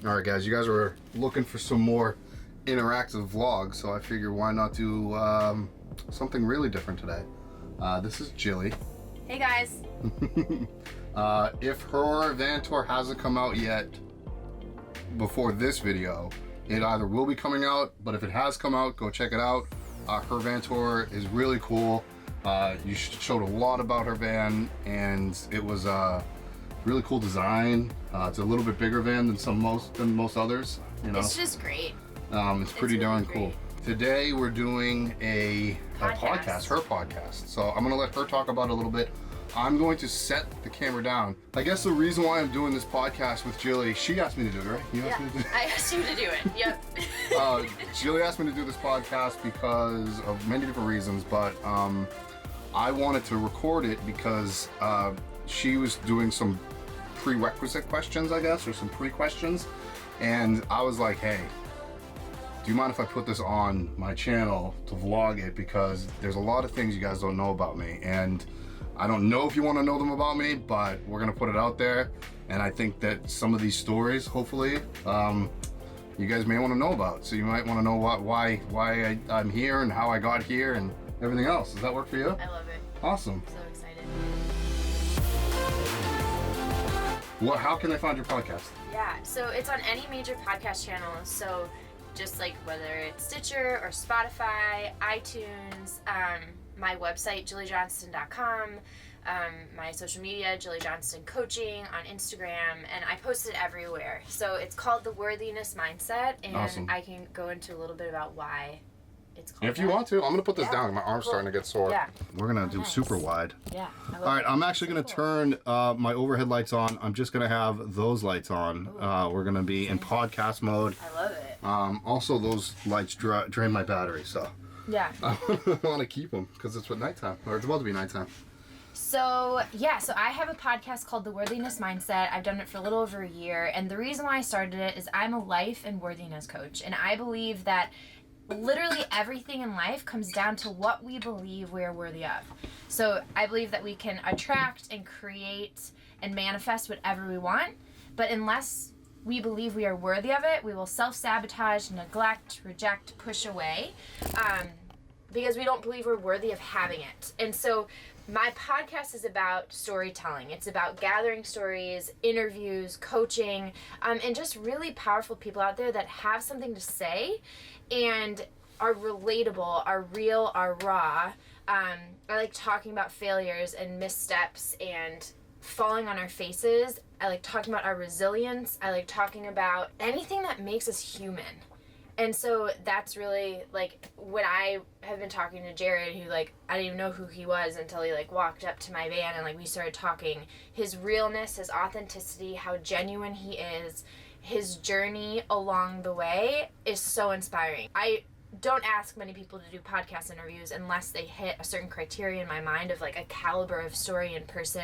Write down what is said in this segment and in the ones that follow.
All right, guys, you guys were looking for some more interactive vlogs, so I figured why not do something really different today. This is Jillie. Hey guys. If her van tour hasn't come out yet before this video, it either will be coming out, but if it has come out, go check it out. Her van tour is really cool. You showed a lot about her van, and it was really cool design. It's a little bit bigger van than most others. You know, it's just great. It's pretty darn cool. Today we're doing a podcast, her podcast. So I'm gonna let her talk about it a little bit. I'm going to set the camera down. I guess the reason why I'm doing this podcast with Jillie, she asked me to do it, right? I asked you to do it. Yep. Jillie asked me to do this podcast because of many different reasons, but I wanted to record it because she was doing some prerequisite questions, I guess, or some pre-questions, and I was like, hey, do you mind if I put this on my channel to vlog it, because there's a lot of things you guys don't know about me, and I don't know if you want to know them about me, but we're gonna put it out there, and I think that some of these stories, hopefully, you guys may want to know about. So you might want to know why I'm here and how I got here and everything else. Does that work for you? I love it. Awesome. So excited. How can they find your podcast? Yeah, so it's on any major podcast channel. So just like whether it's Stitcher or Spotify, iTunes, my website, jilliejohnston.com, my social media, Jillie Johnston Coaching on Instagram, and I post it everywhere. So it's called Theworthiness Mindset, and Awesome. I can go into a little bit about why it's called If you want to, I'm gonna put this down. My arm's starting to get sore. Yeah. We're gonna do super wide. Yeah. All right, I'm actually gonna turn my overhead lights on. I'm just gonna have those lights on. We're gonna be in podcast mode. I love it. Also, those lights drain my battery, so Yeah. I want to keep them because it's nighttime, or it's about to be nighttime. So I have a podcast called The Worthiness Mindset. I've done it for a little over a year, and the reason why I started it is I'm a life and worthiness coach, and I believe that literally everything in life comes down to what we believe we are worthy of. So I believe that we can attract and create and manifest whatever we want, but unless we believe we are worthy of it, we will self-sabotage, neglect, reject, push away, because we don't believe we're worthy of having it. And so my podcast is about storytelling. It's about gathering stories, interviews, coaching, and just really powerful people out there that have something to say and are relatable, are real, are raw. I like talking about failures and missteps and falling on our faces. I like talking about our resilience. I like talking about anything that makes us human. And so that's really like when I have been talking to Jarrod, who I didn't even know who he was until he walked up to my van and we started talking. His realness, his authenticity, how genuine he is, his journey along the way is so inspiring. I don't ask many people to do podcast interviews unless they hit a certain criteria in my mind of a caliber of story and person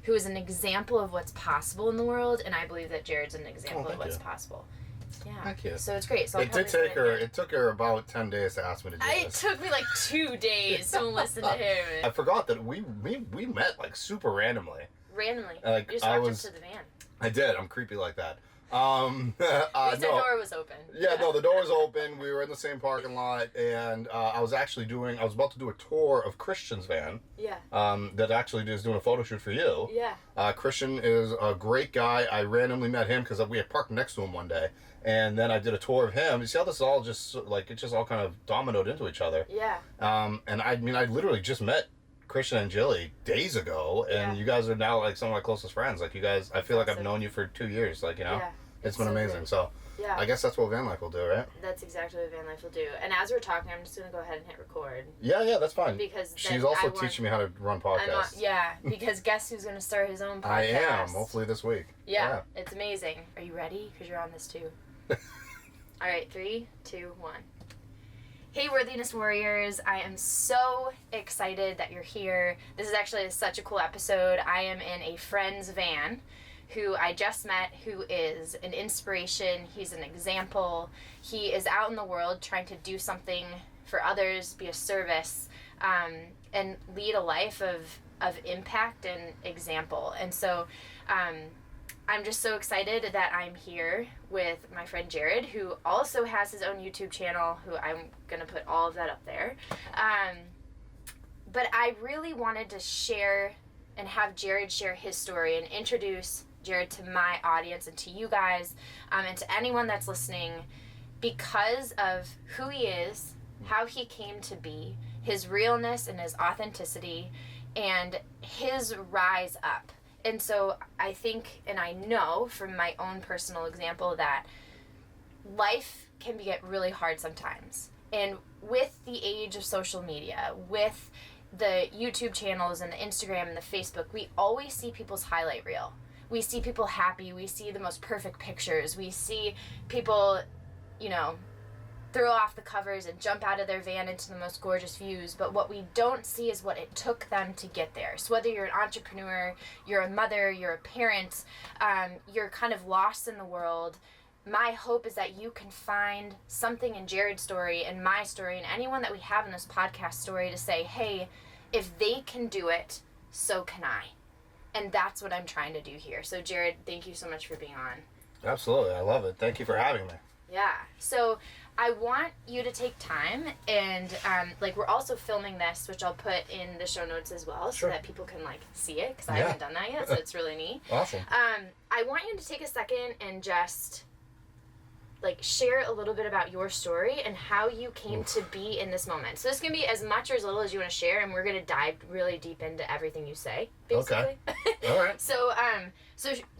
who is an example of what's possible in the world, and I believe that Jarrod's an example of what's possible. Yeah. Thank you. So it's great. So It took her about 10 days to ask me to do It this. took me 2 days to listen to him. I forgot that we met super randomly. Randomly. You just walked up to the van. I did. I'm creepy like that. At least the door was open. Yeah, no, the door was open. We were in the same parking lot, and I was about to do a tour of Christian's van. Yeah. That actually is doing a photo shoot for you. Yeah. Christian is a great guy. I randomly met him because we had parked next to him one day, and then I did a tour of him. You see how this is all just it just all kind of dominoed into each other. Yeah. And I literally just met Christian and Jillie days ago, and you guys are now some of my closest friends. You guys, I feel like I've known you for 2 years. Yeah. It's been amazing. Good. So yeah. I guess that's what van life will do, right? That's exactly what van life will do. And as we're talking, I'm just gonna go ahead and hit record. Yeah, that's fine. Because she's also teaching me how to run podcasts. Because guess who's gonna start his own podcast? I am. Hopefully this week. Yeah. It's amazing. Are you ready? Because you're on this too. All right, 3, 2, 1. Hey Worthiness Warriors, I am so excited that you're here. This is actually such a cool episode. I am in a friend's van who I just met, who is an inspiration. He's an example. He is out in the world trying to do something for others, be a service, and lead a life of impact and example. And so I'm just so excited that I'm here with my friend Jarrod, who also has his own YouTube channel, who I'm going to put all of that up there. But I really wanted to share and have Jarrod share his story and introduce Jarrod to my audience and to you guys, and to anyone that's listening, because of who he is, how he came to be, his realness and his authenticity, and his rise up. And so I think, and I know from my own personal example, that life can get really hard sometimes. And with the age of social media, with the YouTube channels and the Instagram and the Facebook, we always see people's highlight reel. We see people happy. We see the most perfect pictures. We see people, throw off the covers and jump out of their van into the most gorgeous views. But what we don't see is what it took them to get there. So whether you're an entrepreneur, you're a mother, you're a parent, you're kind of lost in the world, my hope is that you can find something in Jarrod's story and my story and anyone that we have in this podcast story to say, hey, if they can do it, so can I. And that's what I'm trying to do here. So Jarrod, thank you so much for being on. Absolutely. I love it. Thank you for having me. Yeah. So I want you to take time and we're also filming this, which I'll put in the show notes as well, Sure. so that people can see it, because I haven't done that yet, so it's really neat. Awesome. I want you to take a second and just share a little bit about your story and how you came to be in this moment. So this can be as much or as little as you want to share, and we're going to dive really deep into everything you say, basically. Okay. All right. So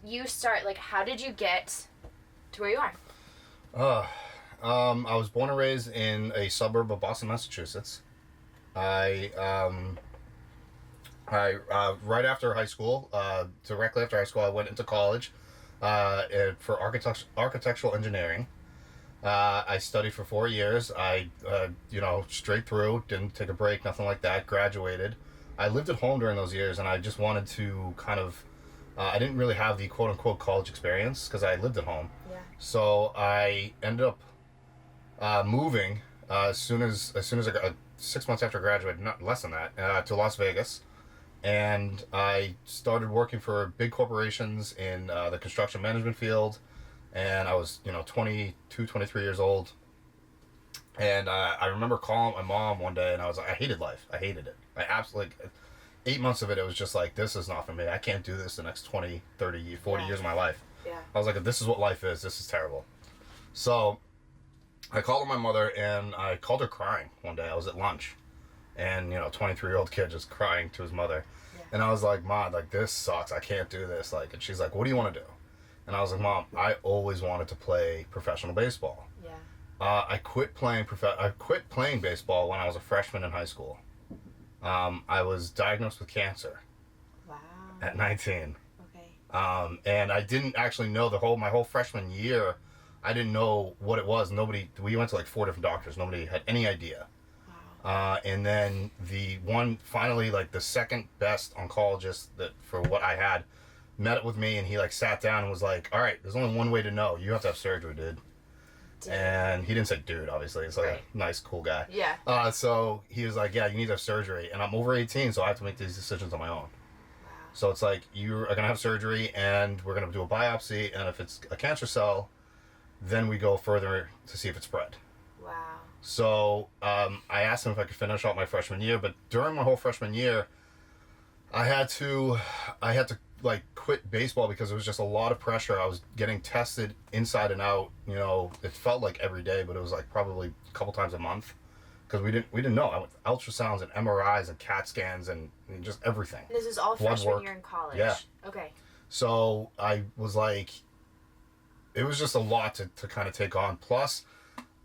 you start, how did you get to where you are? I was born and raised in a suburb of Boston, Massachusetts. I right after high school, directly after high school, I went into college for architectural engineering. I studied for 4 years. I, straight through, didn't take a break, nothing like that, graduated. I lived at home during those years, and I just wanted to kind of, I didn't really have the quote-unquote college experience because I lived at home. Yeah. So I ended up moving as soon as I got 6 months after I graduated, not less than that, to Las Vegas. And I started working for big corporations in the construction management field. And I was, 22, 23 years old. And I remember calling my mom one day, and I was like, I hated life. I hated it. I absolutely, 8 months of it, it was just like, this is not for me. I can't do this the next 20, 30, 40 years of my life. Yeah. I was like, if this is what life is, this is terrible. So I called my mother, and I called her crying one day. I was at lunch. And, 23-year-old kid just crying to his mother. Yeah. And I was like, Mom, this sucks. I can't do this. And she's like, what do you want to do? And I was like, Mom, I always wanted to play professional baseball. Yeah. I quit playing baseball when I was a freshman in high school. I was diagnosed with cancer. Wow. At 19. Okay. And I didn't actually know my whole freshman year. I didn't know what it was. We went to 4 different doctors. Nobody had any idea. Wow. And then the one, finally, the second best oncologist for what I had, met with me, and he sat down and was like, all right, there's only one way to know. You have to have surgery, dude. And he didn't say dude, obviously. It's right. A nice, cool guy. Yeah. So he was like, yeah, you need to have surgery. And I'm over 18, so I have to make these decisions on my own. Wow. So it's you are going to have surgery, and we're going to do a biopsy, and if it's a cancer cell, then we go further to see if it's spread. Wow. So I asked him if I could finish out my freshman year, but during my whole freshman year, I had to quit baseball because it was just a lot of pressure. I was getting tested inside and out. It felt like every day, but it was probably a couple times a month because we didn't know. I went ultrasounds and MRIs and CAT scans and just everything. This is all freshman year in college. Yeah. Okay. So I was it was just a lot to kind of take on. Plus,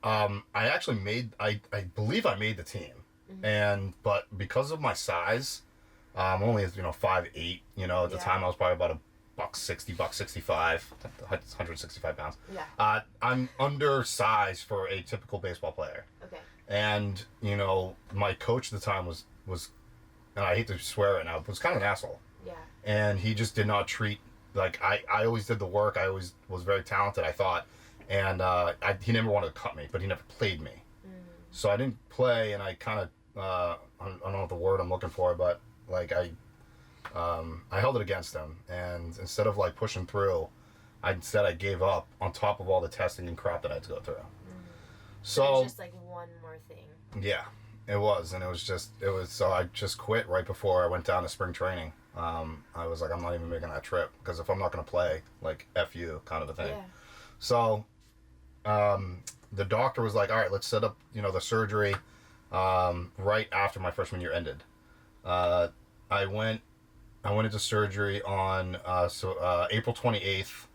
I actually I believe I made the team, but because of my size. I'm only 5'8", at the time I was probably about $160, $165, 165 pounds. Yeah. I'm undersized for a typical baseball player. Okay. And, my coach at the time was, and I hate to swear right now, was kind of an asshole. Yeah. And he just did not treat, I always did the work. I always was very talented, I thought. And he never wanted to cut me, but he never played me. So I didn't play, and I kind of, I don't know what the word I'm looking for, but I I held it against him, and instead of like pushing through, I gave up on top of all the testing and crap that I had to go through. So it was just like one more thing. Yeah, it was, and so I just quit right before I went down to spring training. I was like, I'm not even making that trip, because if I'm not going to play, like, F you kind of a thing. Yeah. So the doctor was like, all right, let's set up, the surgery right after my freshman year ended. I went into surgery on April 28th,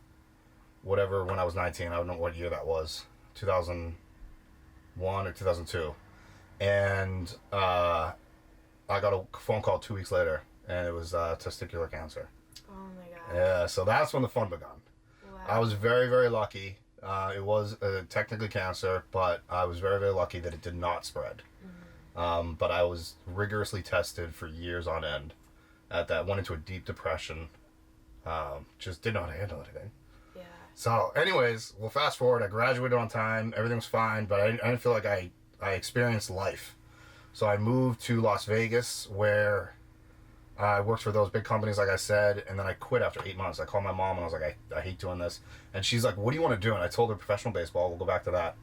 whatever, when I was 19. I don't know what year that was, 2001 or 2002. And I got a phone call 2 weeks later, and it was testicular cancer. Oh my God. Yeah, so that's when the fun began. Wow. I was very, very lucky. It was technically cancer, but I was very, very lucky that it did not spread. But I was rigorously tested for years on end. Went into a deep depression. Just didn't know how to handle anything. Yeah. So, anyways, we'll fast forward. I graduated on time. Everything was fine, but I didn't feel like I experienced life. So I moved to Las Vegas, where I worked for those big companies, like I said, and then I quit after 8 months. I called my mom and I was like, I hate doing this. And she's like, what do you want to do? And I told her professional baseball. We'll go back to that.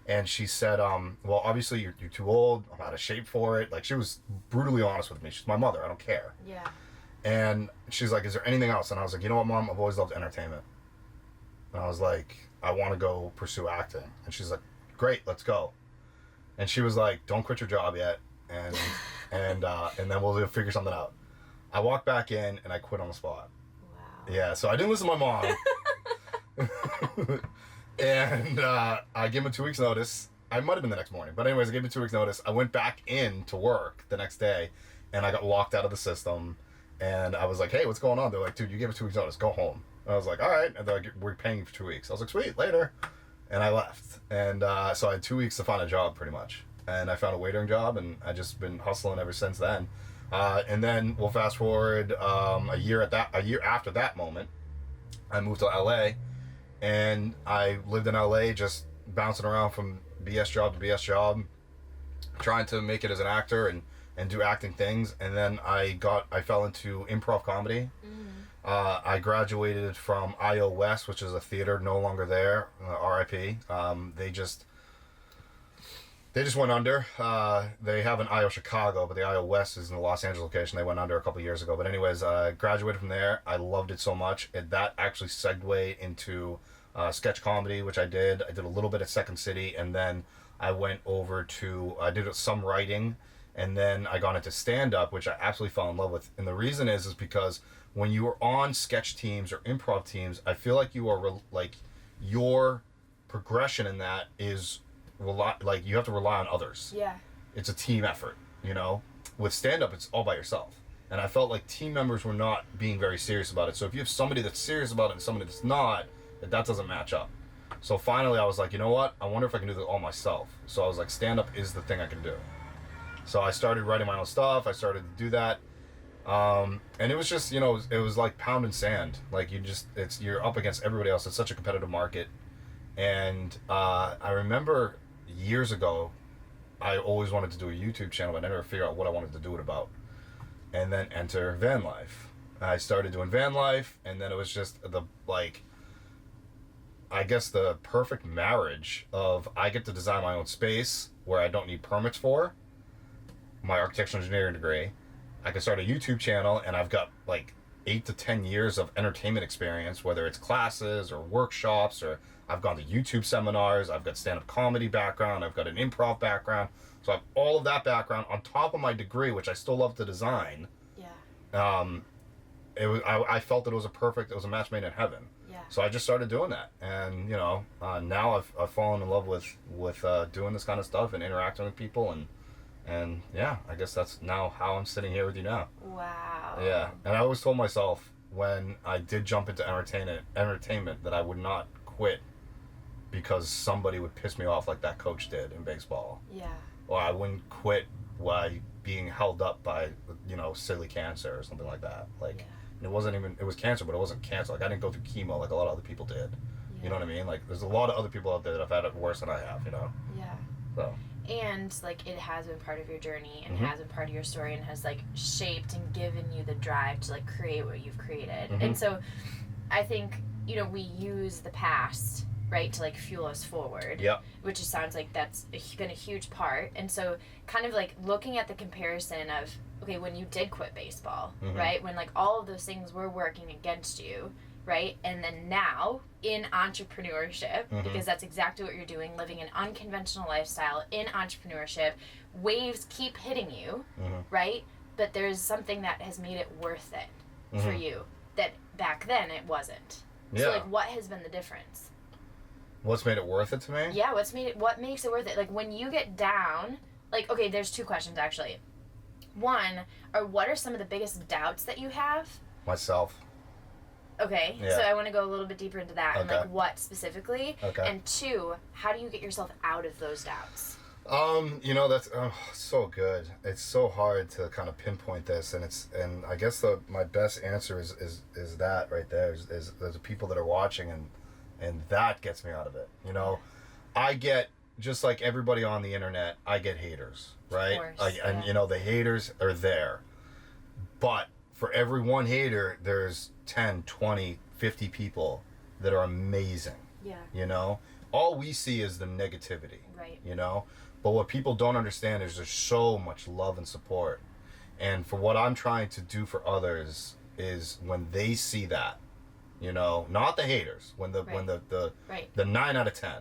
And she said, well, obviously you're too old. I'm out of shape for it. Like, she was brutally honest with me. She's my mother. I don't care. Yeah. And she's like, is there anything else? And I was like, you know what, Mom? I've always loved entertainment. And I was like, I want to go pursue acting. And she's like, great, let's go. And she was like, don't quit your job yet. And then we'll figure something out. I walked back in and I quit on the spot. Wow. Yeah, so I didn't listen to my mom. And I gave him 2 weeks notice. I might have been the next morning, but anyways, I gave him 2 weeks notice. I went back in to work the next day, and I got locked out of the system. And I was like, hey, what's going on? They're like, dude, you gave it 2 weeks notice, go home. And I was like, all right. And they're like, we're paying you for 2 weeks. I was like, sweet, later. And I left. And so I had 2 weeks to find a job, pretty much. And I found a waitering job, and I just been hustling ever since then. And then we'll fast forward a year after that moment, I moved to LA, and I lived in LA just bouncing around from BS job to BS job, trying to make it as an actor and do acting things. And then I fell into improv comedy. I graduated from IO West, which is a theater no longer there, RIP. They just went under. They have an IO Chicago, but the IO West is in the Los Angeles location. They went under a couple years ago. But anyways, I graduated from there. I loved it so much. That actually segued into sketch comedy, which I did. I did a little bit at Second City, and then I went over to, I did some writing, and then I got into stand-up, which I absolutely fell in love with. And the reason is because when you are on sketch teams or improv teams, I feel like you are, your progression in that is, you have to rely on others. Yeah. It's a team effort, With stand-up, it's all by yourself. And I felt like team members were not being very serious about it. So if you have somebody that's serious about it and somebody that's not, that doesn't match up. So finally I was like, you know what? I wonder if I can do this all myself. So I was like, stand-up is the thing I can do. So I started writing my own stuff. I started to do that. And it was just, it was like pounding sand. Like you're up against everybody else. It's such a competitive market. And I remember years ago, I always wanted to do a YouTube channel, but I never figured out what I wanted to do it about. And then enter van life. I started doing van life, and then it was just I guess the perfect marriage of I get to design my own space where I don't need permits for my architectural engineering degree. I can start a YouTube channel, and I've got 8 to 10 years of entertainment experience, whether it's classes or workshops, or I've gone to YouTube seminars, I've got stand-up comedy background, I've got an improv background. So I have all of that background on top of my degree, which I still love to design. Yeah. I felt that it was a match made in heaven. Yeah. So I just started doing that. And, now I've fallen in love with doing this kind of stuff and interacting with people, and yeah, I guess that's now how I'm sitting here with you now. Wow. Yeah. And I always told myself when I did jump into entertainment that I would not quit because somebody would piss me off like that coach did in baseball. Yeah. Or I wouldn't quit by being held up by, silly cancer or something like that. It was cancer, but it wasn't cancer. I didn't go through chemo like a lot of other people did. Yeah. You know what I mean? There's a lot of other people out there that have had it worse than I have, Yeah. So. And like it has been part of your journey and has been part of your story and has like shaped and given you the drive to like create what you've created. And so I think, you know, we use the past, right, to like fuel us forward. Yeah. Which just sounds like that's been a huge part. And so kind of like looking at the comparison of, okay, when you did quit baseball, right, when like all of those things were working against you, right, and then now in entrepreneurship, because that's exactly what you're doing, living an unconventional lifestyle in entrepreneurship, waves keep hitting you, right, but there's something that has made it worth it for you that back then it wasn't. So like what has been the difference? What's made it worth it to me? Yeah, what makes it worth it? Like when you get down, like, okay, there's two questions actually. One, what are some of the biggest doubts that you have? Myself. Okay, so I want to go a little bit deeper into that and like what specifically. Okay. And two, how do you get yourself out of those doubts? You know, that's so good. It's so hard to kind of pinpoint this, and I guess my best answer is that right there is there's people that are watching, and that gets me out of it. You know, I get, just like everybody on the internet, I get haters, right? Of course, and you know, the haters are there, but for every one hater, there's 10, 20, 50 people that are amazing. Yeah. You know, all we see is the negativity. Right. You know, but what people don't understand is there's so much love and support. And for what I'm trying to do for others is when they see that, you know, not the haters, when the 9 out of 10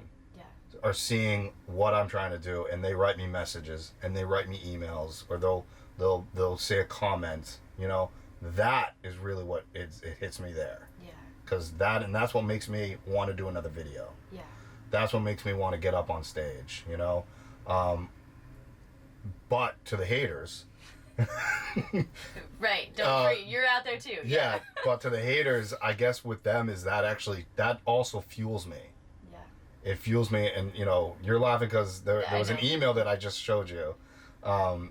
are seeing what I'm trying to do, and they write me messages and they write me emails, or they'll say a comment, you know, that is really what it hits me there. Yeah. Because that's what makes me want to do another video. Yeah. That's what makes me want to get up on stage, you know. But to the haters, right, don't worry, you're out there too. Yeah, but to the haters, I guess with them is that also fuels me. Yeah. It fuels me, and you know, you're laughing because there was an email that I just showed you, and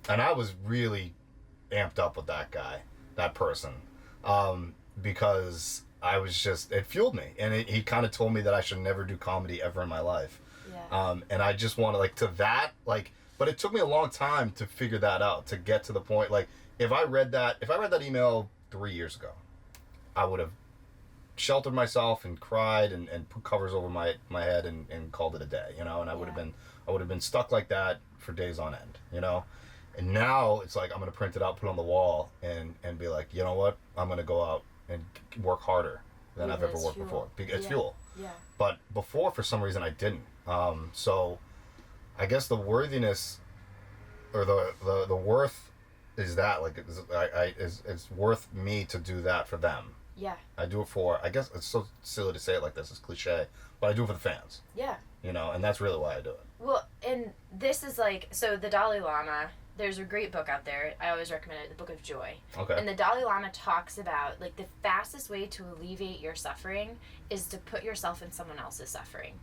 I was really amped up with that person, because I was it fueled me, and he kind of told me that I should never do comedy ever in my life. Yeah. And I just want to but it took me a long time to figure that out, to get to the point, like, if I read that email 3 years ago, I would have sheltered myself and cried and put covers over my head and called it a day, you know, and I would have been stuck like that for days on end, you know. And now it's like I'm going to print it out, put it on the wall, and be like, you know what, I'm going to go out and work harder than I've ever worked before. It's fuel. Yeah. But before, for some reason, I didn't. So I guess the worthiness, or the worth, is that, like, it's worth me to do that for them. Yeah. I do it for, I guess it's so silly to say it like this, it's cliche, but I do it for the fans. Yeah. You know, and that's really why I do it. Well, and this is like, so the Dalai Lama, there's a great book out there, I always recommend it, the Book of Joy. Okay. And the Dalai Lama talks about, like, the fastest way to alleviate your suffering is to put yourself in someone else's suffering.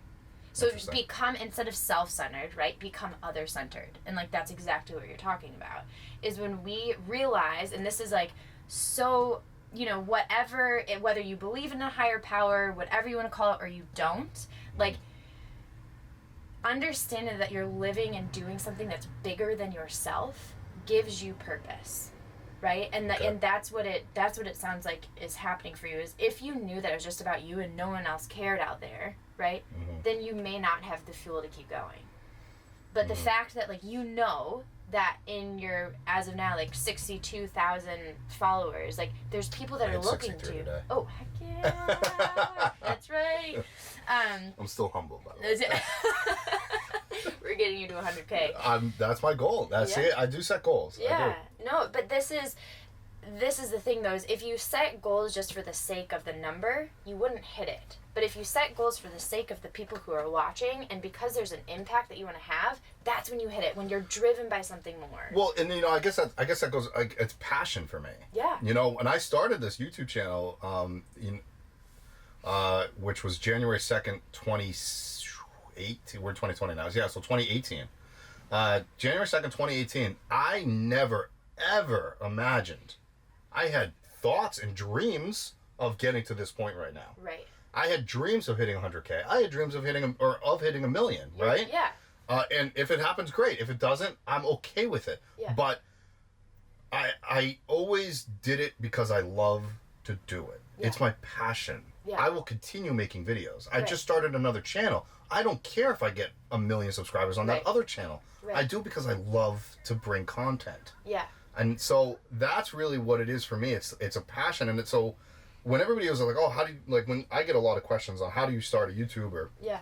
So become, instead of self-centered, right, become other-centered. And, like, that's exactly what you're talking about, is when we realize, and this is, like, so, you know, whether you believe in a higher power, whatever you want to call it, or you don't, like, understanding that you're living and doing something that's bigger than yourself gives you purpose, right? And and that's what it sounds like is happening for you, is if you knew that it was just about you and no one else cared out there, right? Then you may not have the fuel to keep going. But the fact that, like, you know that in your, as of now, like, 62,000 followers, like, there's people that are looking to you. Today. Oh, heck yeah. That's right. I'm still humble, by the way. We're getting you to 100K. That's my goal. That's it. I do set goals. Yeah. No, but this is the thing, though, is if you set goals just for the sake of the number, you wouldn't hit it. But if you set goals for the sake of the people who are watching, and because there's an impact that you want to have, that's when you hit it, when you're driven by something more. Well, and you know, I guess that goes, like, it's passion for me. Yeah. You know, when I started this YouTube channel, which was January 2nd, 2018, we're 2020 now. Yeah, so 2018. January 2nd, 2018, I never, ever imagined. I had thoughts and dreams of getting to this point right now. Right. I had dreams of hitting 100K. I had dreams of hitting a million, right? Yeah. And if it happens, great. If it doesn't, I'm okay with it. Yeah. But I always did it because I love to do it. Yeah. It's my passion. Yeah. I will continue making videos. I Right. just started another channel. I don't care if I get 1 million subscribers on Right. that other channel. Right. I do it because I love to bring content. Yeah. And so that's really what it is for me. It's a passion, and it's so when everybody was like, oh, how do you, like, when I get a lot of questions on how do you start a YouTuber, Yeah.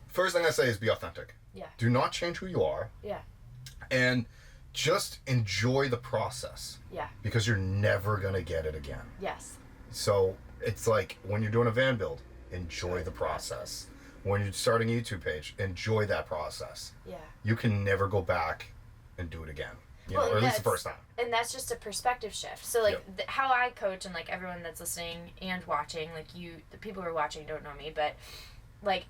first thing I say is be authentic. Yeah. Do not change who you are, Yeah. and just enjoy the process, Yeah. because you're never gonna get it again. Yes. So it's like when you're doing a van build, enjoy the process. When you're starting a YouTube page, enjoy that process. Yeah. You can never go back and do it again. Well, Or at least the that's- first time. And that's just a perspective shift. So like Yep. how I coach, and like everyone that's listening and watching, like you, the people who are watching don't know me, but like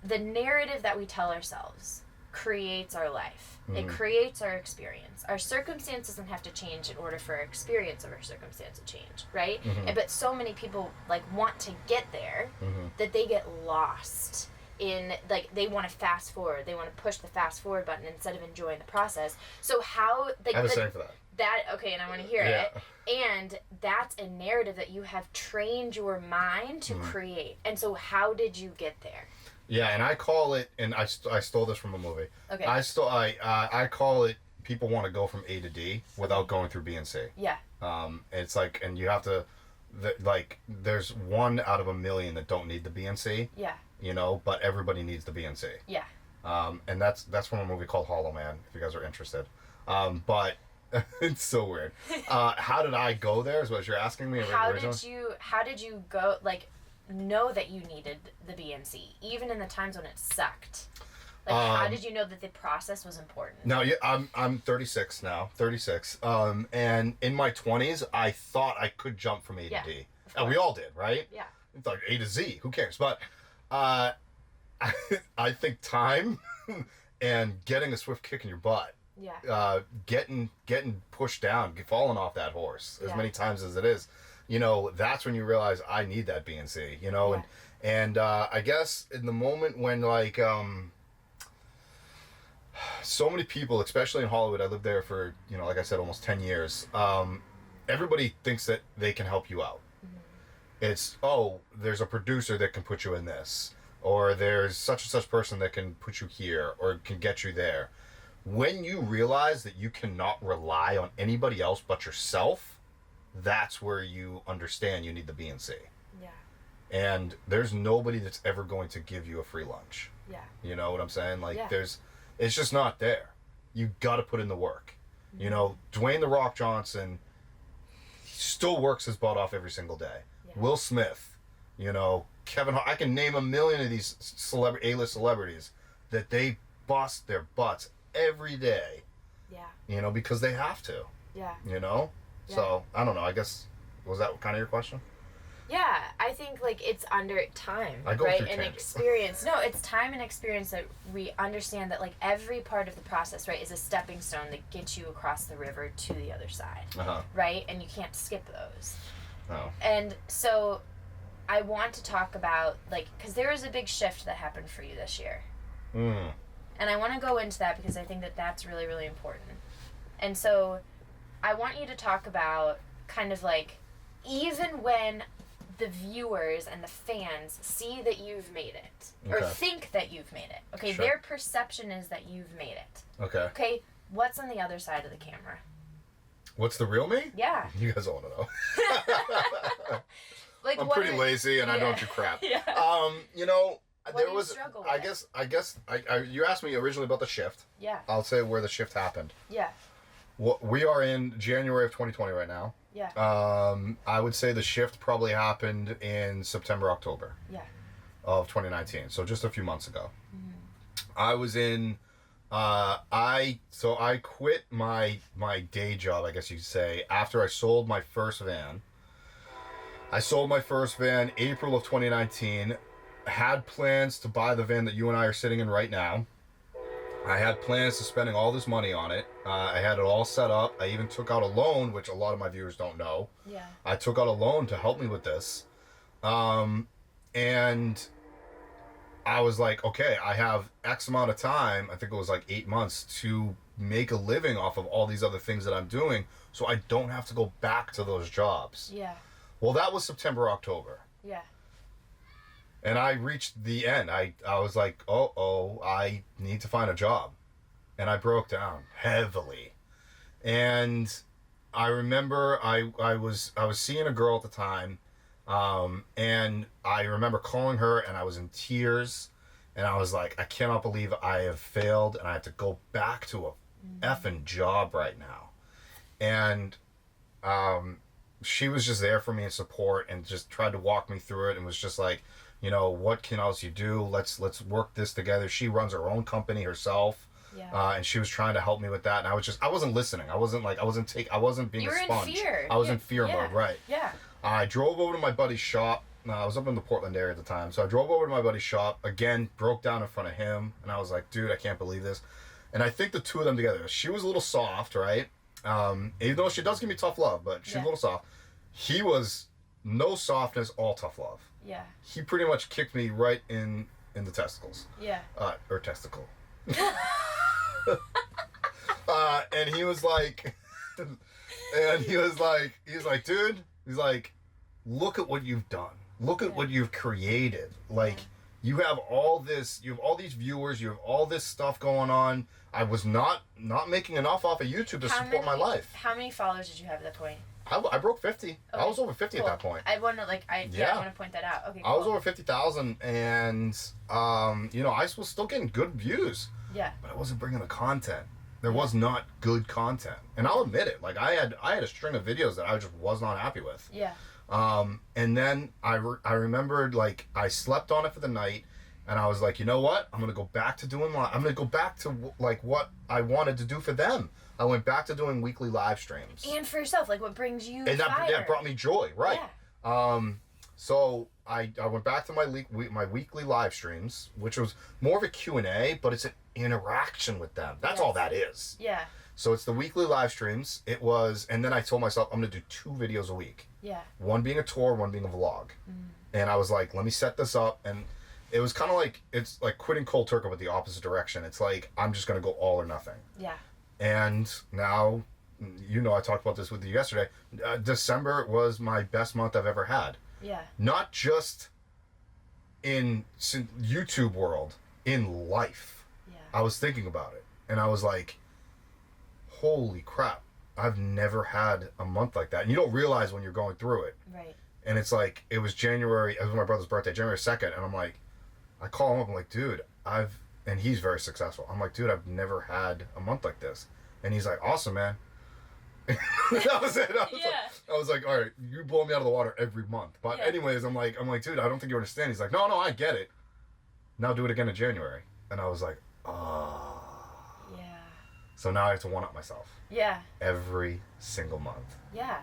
the narrative that we tell ourselves creates our life. It creates our experience. Our circumstance doesn't have to change in order for our experience of our circumstance to change, right? But so many people like want to get there that they get lost in, like, they want to fast forward. They want to push the fast forward button instead of enjoying the process. So how, like, I have a saying for that. okay, and I want to hear Yeah. it. And that's a narrative that you have trained your mind to create. And so how did you get there? Yeah, and I call it, and I stole this from a movie. Okay. I call it, people want to go from A to D without going through B and C. Yeah. It's like, and you have to, like, there's 1 out of 1 million that don't need the B and C, Yeah. you know, but everybody needs the B and C. Yeah. And that's from a movie called Hollow Man, if you guys are interested. But it's so weird. How did I go there is what you're asking me originally? How did you go, like, know that you needed the BNC, even in the times when it sucked? Like, how did you know that the process was important? No, yeah, I'm 36 now, 36. And in my 20s, I thought I could jump from A to D. And we all did, right? Yeah. It's like A to Z, who cares? But I think time and getting a swift kick in your butt, Yeah. getting pushed down, falling off that horse as Yeah. many times as it is, you know, that's when you realize I need that B and C, you know. Yeah. And I guess in the moment when, like, so many people, especially in Hollywood, I lived there for, you know, like I said, almost 10 years, everybody thinks that they can help you out. It's, oh, there's a producer that can put you in this, or there's such and such person that can put you here or can get you there. When you realize that you cannot rely on anybody else but yourself, that's where you understand you need the B and C. Yeah. And there's nobody that's ever going to give you a free lunch. Yeah. You know what I'm saying? Like, Yeah. it's just not there. You got to put in the work. You know, Dwayne "The Rock" Johnson, he still works his butt off every single day. Yeah. Will Smith, you know, Kevin Hart. I can name 1 million of these A-list celebrities that they bust their butts every day, Yeah. you know, because they have to, Yeah. you know? Yeah. So, I don't know. I guess, was that kind of your question? Yeah, I think, like, it's under time, I go right? through And tangents. experience. No, it's time and experience that we understand that, like, every part of the process, right, is a stepping stone that gets you across the river to the other side, Uh-huh. right? And you can't skip those. Oh. And so I want to talk about, like, because there was a big shift that happened for you this year. Mm. And I want to go into that because I think that that's really, really important. And so I want you to talk about kind of like, even when the viewers and the fans see that you've made it, or Okay. think that you've made it, okay, Sure. their perception is that you've made it. Okay. Okay, what's on the other side of the camera? What's the real me? Yeah. You guys all want to know. Like, I'm what pretty are- lazy and I Yeah. don't do crap. Yeah. You know, What there do you was. struggle I with? guess. You asked me originally about the shift. Yeah. I'll say where the shift happened. Yeah. We are in January of 2020 right now. Yeah. I would say the shift probably happened in September, October Yeah. of 2019. So just a few months ago. I was in. I quit my day job, I guess you could say, after I sold my first van. I sold my first van April of 2019. Had plans to buy the van that you and I are sitting in right now. I had plans to spending all this money on it. I had it all set up. I even took out a loan, which a lot of my viewers don't know. Yeah. I took out a loan to help me with this. And I was like, okay, I have X amount of time, I think it was like 8 months, to make a living off of all these other things that I'm doing, so I don't have to go back to those jobs. Yeah. Well, that was September, October. Yeah. And I reached the end. I was like, I need to find a job. And I broke down heavily. And I remember I was seeing a girl at the time, and I remember calling her, and I was in tears, and I was like, I cannot believe I have failed, and I have to go back to a effing job right now. And she was just there for me in support and just tried to walk me through it, and was just like, you know, what can else you do? Let's work this together. She runs her own company herself. Yeah. And she was trying to help me with that, and I wasn't listening. I wasn't being a sponge. In fear. I was in fear mode, right? Yeah. I drove over to my buddy's shop. I was up in the Portland area at the time, so I drove over to my buddy's shop again, broke down in front of him, and I was like, dude, I can't believe this. And I think the two of them together, she was a little soft, right? Even though she does give me tough love, but she's a little soft. He was no softness, all tough love. Yeah. He pretty much kicked me right in the testicles. Yeah. Or testicle. And he was like, dude, he's like, look at what you've done. Look at what you've created. Like, you have all these viewers, you have all this stuff going on. I was not making enough off of YouTube to support my life. How many followers did you have at that point? I broke 50. Okay. I was over 50 at that point. I want to I want to point that out. Okay. Cool. I was over 50,000, and you know, I was still getting good views. Yeah. But I wasn't bringing the content. There was not good content, and I'll admit it. Like, I had a string of videos that I just was not happy with. Yeah. And then I remembered, like, I slept on it for the night, and I was like, you know what? I'm gonna go back to doing I'm gonna go back to like what I wanted to do for them. I went back to doing weekly live streams. And for yourself, like, what brings you and fire. that brought me joy, right? Yeah. So I went back to my weekly live streams, which was more of a Q&A, but it's an interaction with them. That's all that is. Yeah. So it's the weekly live streams. It was, and then I told myself I'm gonna do 2 videos a week. Yeah. One being a tour, one being a vlog. And I was like, let me set this up. And it was kind of like, it's like quitting cold turkey with the opposite direction. It's like, I'm just gonna go all or nothing. Yeah. And now, you know, I talked about this with you yesterday. December was my best month I've ever had. Yeah. Not just in YouTube world, in life. Yeah. I was thinking about it, and I was like, holy crap, I've never had a month like that. And you don't realize when you're going through it. Right. And it's like, it was January, it was my brother's birthday, January 2nd, and I'm like, I call him up, I'm like, dude, and he's very successful. I'm like, dude, I've never had a month like this. And he's like, awesome, man. That was it. I was like, all right, you blow me out of the water every month. But anyways, I'm like, dude, I don't think you understand. He's like, no, I get it. Now do it again in January. And I was like, oh. Yeah. So now I have to one-up myself. Yeah. Every single month. Yeah.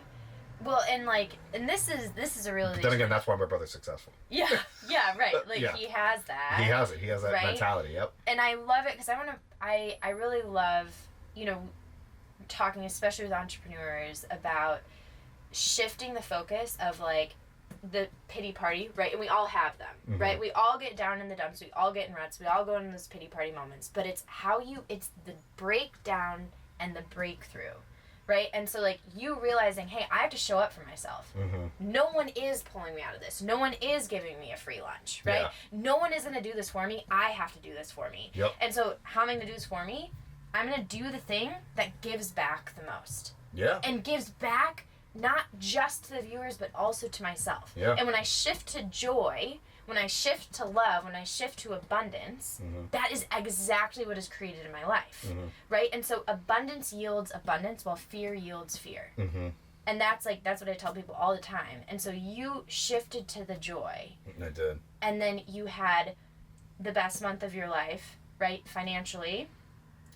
Well, and this is a really. But then again, that's why my brother's successful. Yeah. Yeah. Right. Like he has that. He has it. He has that mentality. Yep. And I love it because I really love, you know, talking especially with entrepreneurs about shifting the focus of like the pity party, right? And we all have them, right? We all get down in the dumps, we all get in ruts, we all go into those pity party moments, but it's it's the breakdown and the breakthrough, right? And so like you realizing, hey, I have to show up for myself. No one is pulling me out of this. No one is giving me a free lunch, right? No one is going to do this for me. I have to do this for me. Yep. And so how am I going to do this for me? I'm going to do the thing that gives back the most. Yeah. And gives back not just to the viewers, but also to myself. Yeah. And when I shift to joy, when I shift to love, when I shift to abundance, that is exactly what is created in my life. Right? And so abundance yields abundance while fear yields fear. And that's what I tell people all the time. And so you shifted to the joy. I did. And then you had the best month of your life, right? Financially.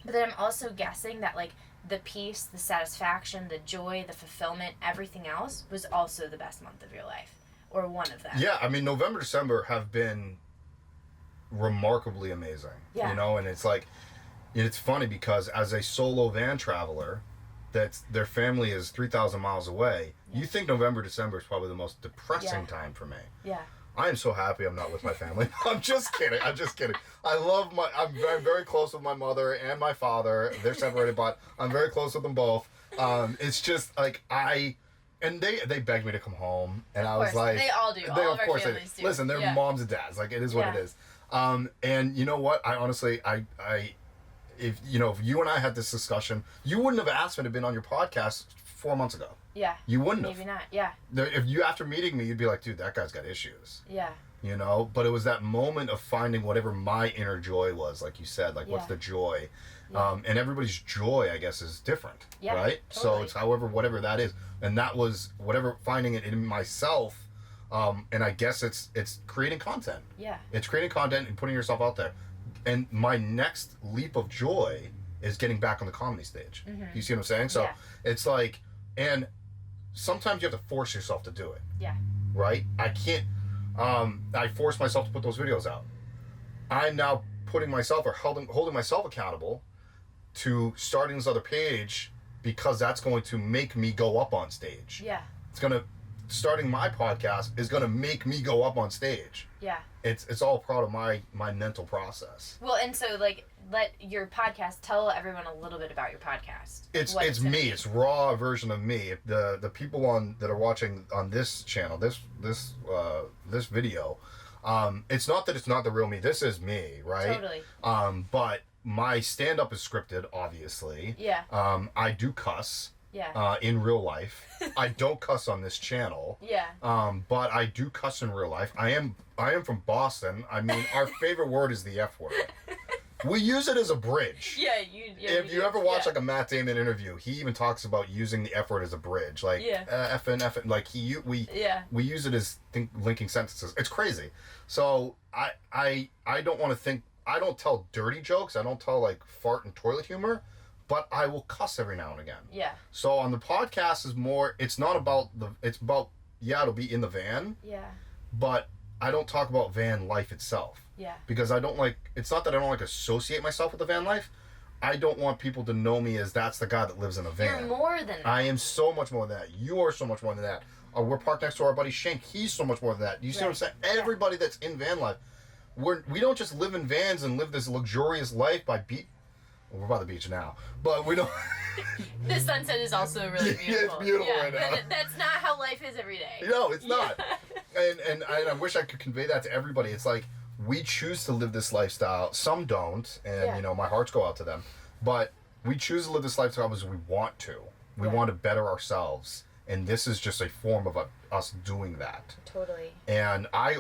But then I'm also guessing that like the peace, the satisfaction, the joy, the fulfillment, everything else was also the best month of your life. Or one of them. Yeah, I mean, November, December have been remarkably amazing. Yeah. You know, and it's like, it's funny because as a solo van traveler, that's their family is 3,000 miles away. You think November, December is probably the most depressing time for me. Yeah. I am so happy I'm not with my family. I'm just kidding. I'm very, very close with my mother and my father. They're separated, but I'm very close with them both. It's just like and they begged me to come home, and I was like, they all do. All of our families do. Listen, they're moms and dads. Like, it is what it is. And you know what? I honestly, if you and I had this discussion, you wouldn't have asked me to be on your podcast 4 months ago. Yeah. You wouldn't have. Maybe not. Yeah. If you, after meeting me, you'd be like, dude, that guy's got issues. Yeah. But it was that moment of finding whatever my inner joy was, like you said, like, what's the joy? Yeah. And everybody's joy, I guess, is different, right? Totally. So it's whatever that is. And that was finding it in myself. And I guess it's creating content. Yeah. It's creating content and putting yourself out there. And my next leap of joy is getting back on the comedy stage. Mm-hmm. You see what I'm saying? So it's like, and sometimes you have to force yourself to do it. Yeah. Right? I can't, I force myself to put those videos out. I'm now putting myself or holding myself accountable to starting this other page, because that's going to make me go up on stage. Yeah. Starting my podcast is going to make me go up on stage. Yeah. It's all part of my mental process. Well, and so, like, let your podcast, tell everyone a little bit about your podcast. It's me. It's raw version of me. The people that are watching on this channel, this video, it's not that it's not the real me. This is me, right? Totally. But my stand-up is scripted, obviously. Yeah. I do cuss. Yeah. In real life. I don't cuss on this channel. Yeah. But I do cuss in real life. I am from Boston. I mean, our favorite word is the F word. We use it as a bridge. Yeah, if you ever watch like a Matt Damon interview, he even talks about using the F word as a bridge. Like effing, like we use it as linking sentences. It's crazy. So I don't want to think. I don't tell dirty jokes. I don't tell like fart and toilet humor. But I will cuss every now and again. Yeah. So on the podcast is more, it's not about it's about, it'll be in the van. Yeah. But I don't talk about van life itself. Yeah. Because it's not that I don't like associate myself with the van life. I don't want people to know me as that's the guy that lives in a van. You're more than that. I am so much more than that. You are so much more than that. We're parked next to our buddy Shank. He's so much more than that. You see what I'm saying? Everybody that's in van life, we don't just live in vans and live this luxurious life by we're by the beach now, but we don't. The sunset is also really beautiful. Yeah, it's beautiful right now. That's not how life is every day. No, it's not. And I wish I could convey that to everybody. It's like, we choose to live this lifestyle. Some don't, and my hearts go out to them. But we choose to live this lifestyle because we want to. We want to better ourselves, and this is just a form of us doing that. Totally. And I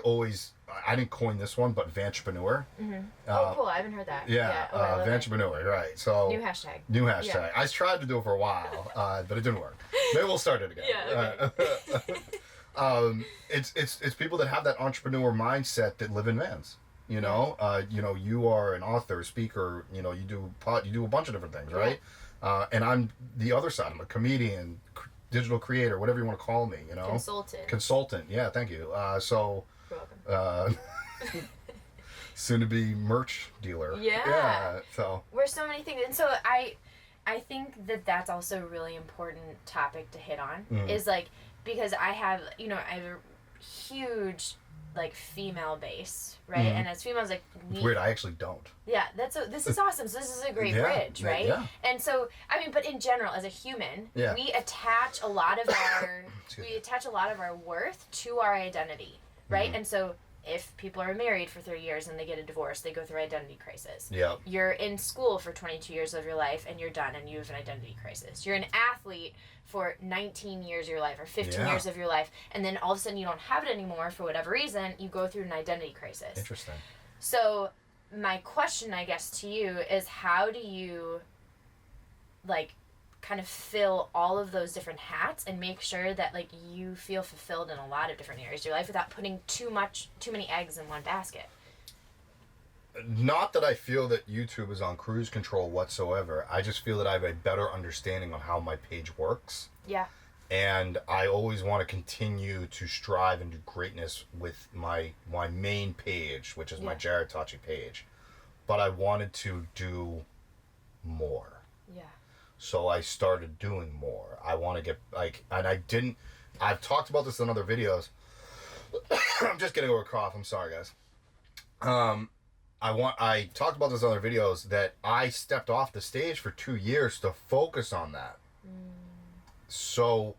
didn't coin this one, but Vantrepreneur. Mm-hmm. Oh, cool. I haven't heard that. Yeah, Vantrepreneur, right. So New hashtag. Yeah. I tried to do it for a while, but it didn't work. Maybe we'll start it again. Yeah, okay. It's people that have that entrepreneur mindset that live in vans. You are an author, speaker, you do a bunch of different things, right? And I'm the other side. I'm a comedian, digital creator, whatever you want to call me, Consultant, yeah, thank you. Soon to be merch dealer. Yeah. So we're so many things, and so I think that's also a really important topic to hit on. Is like, because I have a huge like female base, right? And as females, like weird. I actually don't. Yeah, this is awesome. So this is a great bridge, right? Yeah. And so but in general, as a human, we attach a lot of our worth to our identity. Right? And so if people are married for 30 years and they get a divorce, they go through identity crisis. Yeah. You're in school for 22 years of your life and you're done and you have an identity crisis. You're an athlete for 19 years of your life or 15 years of your life, and then all of a sudden you don't have it anymore for whatever reason, you go through an identity crisis. Interesting. So my question, I guess, to you is, how do you kind of fill all of those different hats and make sure that like you feel fulfilled in a lot of different areas of your life without putting too many eggs in one basket? Not that I feel that YouTube is on cruise control whatsoever. I just feel that I have a better understanding on how my page works. Yeah. And I always want to continue to strive and do greatness with my main page, which is my Jarrod Tocci page. But I wanted to do more. Yeah. So I started doing more. I want to get and I've talked about this in other videos. I'm just getting over a cough. I'm sorry, guys. I talked about this in other videos that I stepped off the stage for 2 years to focus on that. So,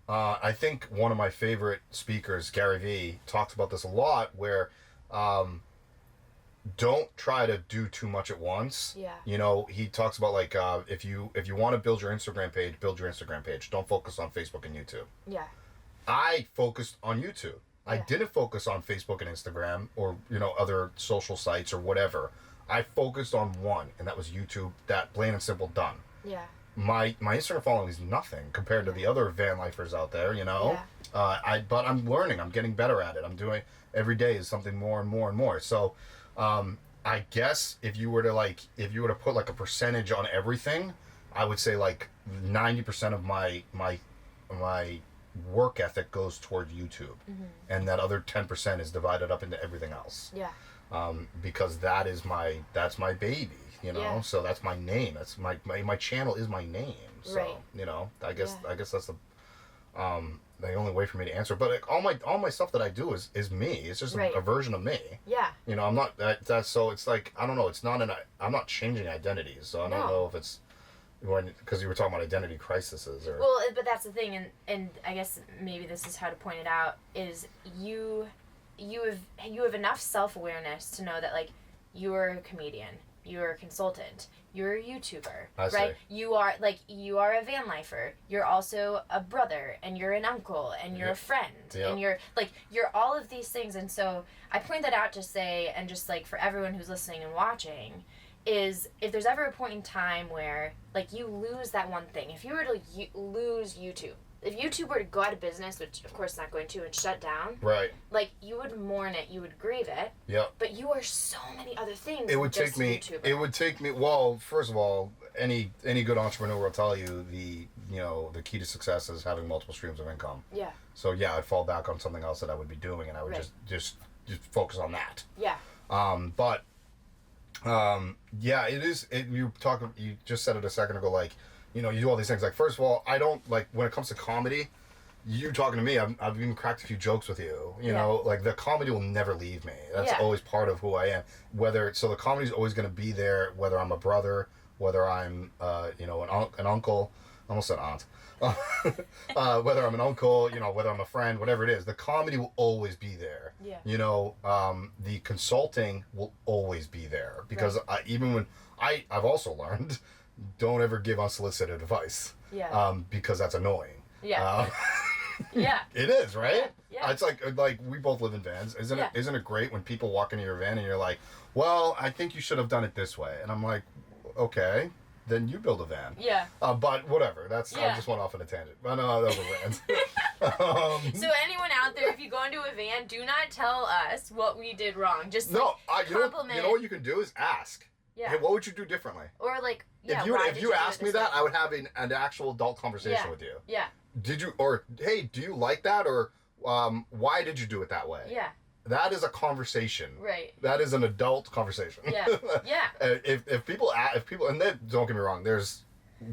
I think one of my favorite speakers, Gary Vee, talks about this a lot, where don't try to do too much at once. Yeah. You know, he talks about like if you want to build your Instagram page, build your Instagram page. Don't focus on Facebook and YouTube. Yeah. I focused on YouTube. I Yeah. didn't focus on Facebook and Instagram or, you know, other social sites or whatever. I focused on one, and that was YouTube. That plain and simple, done. Yeah. My Instagram following is nothing compared to the other van lifers out there, you know. But I'm learning. I'm getting better at it. I'm doing every day is something more and more and more. So, I guess if you were to put like a percentage on everything, I would say like 90% of my work ethic goes toward YouTube, and that other 10% is divided up into everything else. Yeah. Because that's my baby, you know. Yeah. So that's my name. That's my channel is my name. So Right. you know, I guess that's the only way for me to answer. But like, all my stuff that I do is me. It's just Right. a version of me. Yeah. You know, I'm not that's so it's like I don't know. It's not I'm not changing identities. So I don't know if it's because you were talking about identity crises or. Well, but that's the thing, and I guess maybe this is how to point it out, is you have enough self-awareness to know that, like, you're a comedian, you're a consultant, you're a YouTuber, right? You are a van lifer, you're also a brother, and you're an uncle, and you're a friend, and you're all of these things. And so I point that out to say, and just like for everyone who's listening and watching, is if there's ever a point in time where, like, you lose that one thing, if you were to lose YouTube, if YouTube were to go out of business, which of course it's not going to, and shut down, right, like, you would mourn it, you would grieve it. Yep. But you are so many other things. It would take me. Well, first of all, any good entrepreneur will tell you the key to success is having multiple streams of income. Yeah. So yeah, I'd fall back on something else that I would be doing, and I would just focus on that. Yeah. Yeah, it is. You just said it a second ago. Like, you know, you do all these things. Like, first of all, I don't like when it comes to comedy. You talking to me, I've even cracked a few jokes with you. You know, like the comedy will never leave me. That's always part of who I am. The comedy's always going to be there. Whether I'm a brother, whether I'm an uncle. I almost said aunt. Whether I'm an uncle, you know, whether I'm a friend, whatever it is, the comedy will always be there. Yeah. You know, the consulting will always be there because even when I've also learned, don't ever give unsolicited advice. Yeah. Because that's annoying. Yeah. Yeah. It is, right? Yeah. It's like we both live in vans. Isn't it great when people walk into your van and you're like, well, I think you should have done it this way, and I'm like, okay. Then you build a van. Yeah. But whatever. I just went off on a tangent. But no, that was a rant. So anyone out there, if you go into a van, do not tell us what we did wrong. Just compliment. You know what you can do is ask. Yeah. Hey, what would you do differently? Or like, if you asked me that, I would have an actual adult conversation with you. Yeah. Hey, do you like that, or why did you do it that way? Yeah. That is a conversation. Right. That is an adult conversation. Yeah. Yeah. If people, and then, don't get me wrong, there's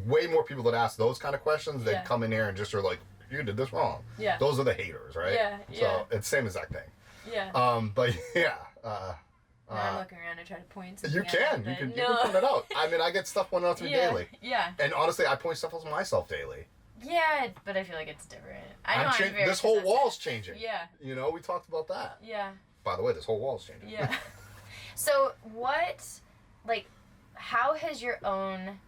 way more people that ask those kind of questions that come in here and just are like, you did this wrong. Yeah. Those are the haters, right? Yeah. So it's the same exact thing. Yeah. But yeah. Now I'm looking around to try to point something You can point it out. I mean, I get stuff pointed out to me daily. Yeah. And honestly, I point stuff out to myself daily. Yeah, but I feel like it's different. I know I'm very this whole possessive. wall's changing. Yeah. You know, we talked about that. Yeah. By the way, this whole wall's changing. Yeah. So how has your own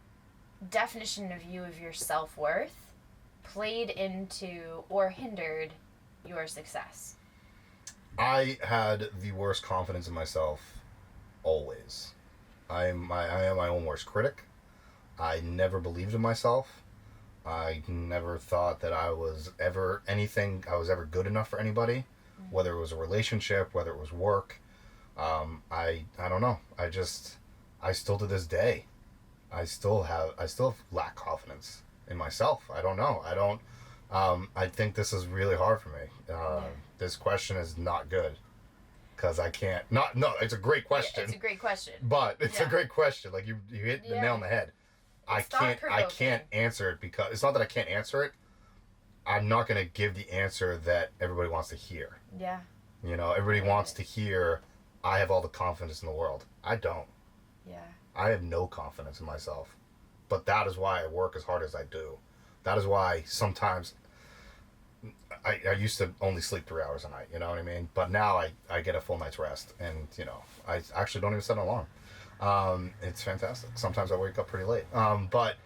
definition of your self-worth played into or hindered your success? I had the worst confidence in myself always. I am my own worst critic. I never believed in myself. I never thought that I was ever good enough for anybody, whether it was a relationship, whether it was work. I don't know. I still to this day, I still lack confidence in myself. I don't know. I think this is really hard for me. This question is not good. Because I can't, it's a great question. It's a great question. But it's a great question. Like you hit the nail on the head. I can't answer it because it's not that I can't answer it. I'm not going to give the answer that everybody wants to hear. Yeah. You know, everybody wants to hear, I have all the confidence in the world. I don't. Yeah. I have no confidence in myself. But that is why I work as hard as I do. That is why sometimes I used to only sleep 3 hours a night, you know what I mean? But now I get a full night's rest, and, you know, I actually don't even set an alarm. It's fantastic. Sometimes I wake up pretty late. But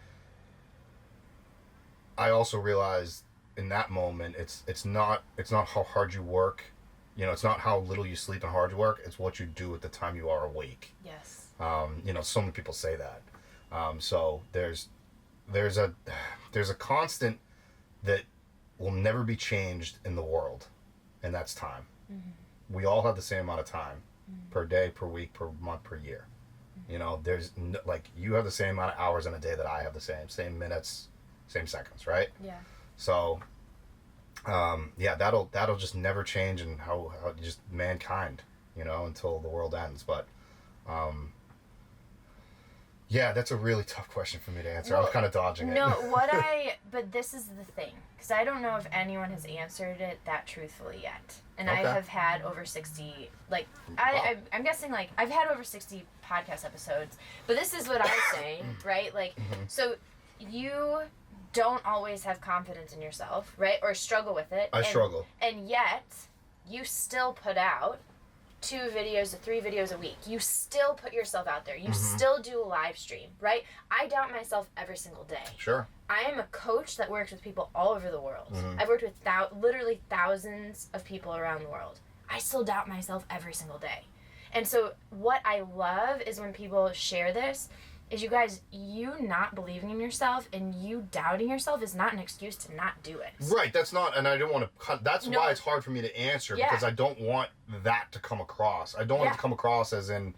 I also realize in that moment, it's not how hard you work. You know, it's not how little you sleep and hard you work. It's what you do at the time you are awake. Yes. You know, so many people say that. So there's a constant that will never be changed in the world, and that's time. Mm-hmm. We all have the same amount of time per day, per week, per month, per year. You know, there's like, you have the same amount of hours in a day that I have, the same minutes, same seconds, right? Yeah. So, yeah, that'll just never change, and how just mankind, you know, until the world ends. But, yeah, that's a really tough question for me to answer. I was kind of dodging it. No, but this is the thing, because I don't know if anyone has answered it that truthfully yet. And Okay. I have had over 60, like, Wow. I'm guessing, like, I've had over 60 podcast episodes, but this is what I say, right? Like, so you don't always have confidence in yourself, right? Or struggle with it. I struggle. And yet, you still put out 2 videos to 3 videos a week. You still put yourself out there. You still do a live stream, right? I doubt myself every single day. Sure. I am a coach that works with people all over the world. I've worked with literally thousands of people around the world. I still doubt myself every single day. And so what I love is when people share this, is you guys, you not believing in yourself and you doubting yourself is not an excuse to not do it. Right, that's not, and I don't want to, that's No. why it's hard for me to answer, Yeah. because I don't want that to come across. I don't want it to come across as in,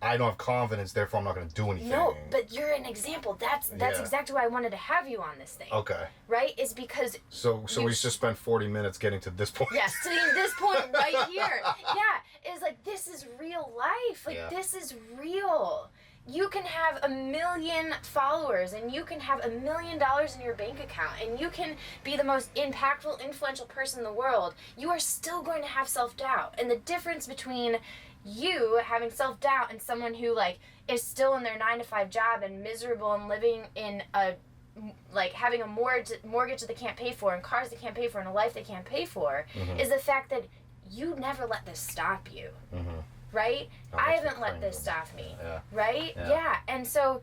I don't have confidence, therefore I'm not going to do anything. No, but you're an example. That's Yeah. exactly why I wanted to have you on this thing. Okay. Right? Is because So we just spent 40 minutes getting to this point. yes, to this point right here. Yeah, is like, this is real life. Like, Yeah. this is real. You can have 1 million followers and you can have $1 million in your bank account and you can be the most impactful, influential person in the world. You are still going to have self-doubt. And the difference between you having self-doubt and someone who, like, is still in their 9-to-5 job and miserable and living in a, like, having a mortgage that they can't pay for and cars they can't pay for and a life they can't pay for, is the fact that you never let this stop you. Right? Oh, I that's haven't let incredible. this stop me. Yeah. Right? Yeah. And so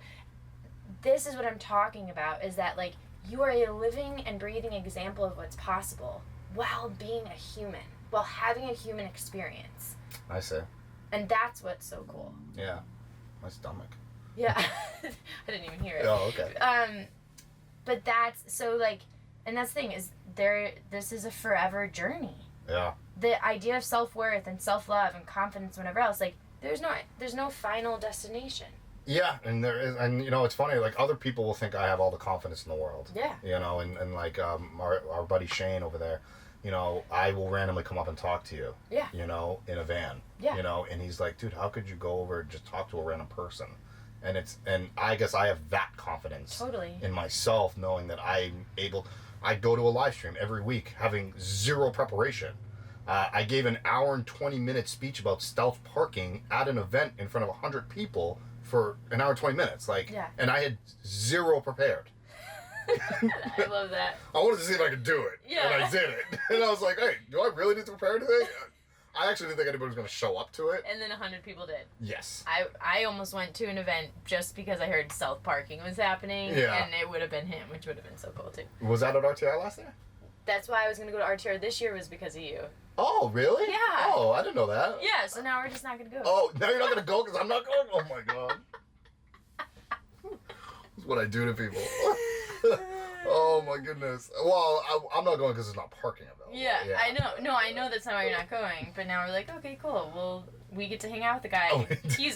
this is what I'm talking about, is that, like, you are a living and breathing example of what's possible while being a human, while having a human experience. I see. And that's what's so cool. Yeah. My stomach. Yeah. I didn't even hear it. Oh, okay. But that's so, like, and that's the thing, is this is a forever journey. Yeah. The idea of self-worth and self-love and confidence and whatever else, like, there's no final destination. Yeah, and there is, and you know, it's funny, like, other people will think I have all the confidence in the world. Yeah. You know, and like, our buddy Shane over there, you know, I will randomly come up and talk to you. Yeah. You know, in a van. Yeah. You know, and he's like, dude, how could you go over and just talk to a random person? And I guess I have that confidence. Totally. In myself, knowing that I'm able, I go to a live stream every week having zero preparation. I gave an hour and 20-minute speech about stealth parking at an event in front of 100 people for an hour and 20 minutes. Like, Yeah. and I had zero prepared. I love that. I wanted to see if I could do it. Yeah. And I did it. And I was like, hey, do I really need to prepare anything? I actually didn't think anybody was going to show up to it. And then 100 people did. Yes. I almost went to an event just because I heard stealth parking was happening, Yeah. and it would have been him, which would have been so cool too. Was that at RTI last year? That's why I was going to go to RTR this year, was because of you. Oh, really? Yeah. Oh, I didn't know that. Yeah, so now we're just not going to go. Oh, now you're not going to go because I'm not going? Oh, my God. That's what I do to people. Oh, my goodness. Well, I'm not going because there's not parking available. Yeah, I know. No, I know that's not why you're not going, but now we're like, okay, cool. Well, we get to hang out with the guy. Oh,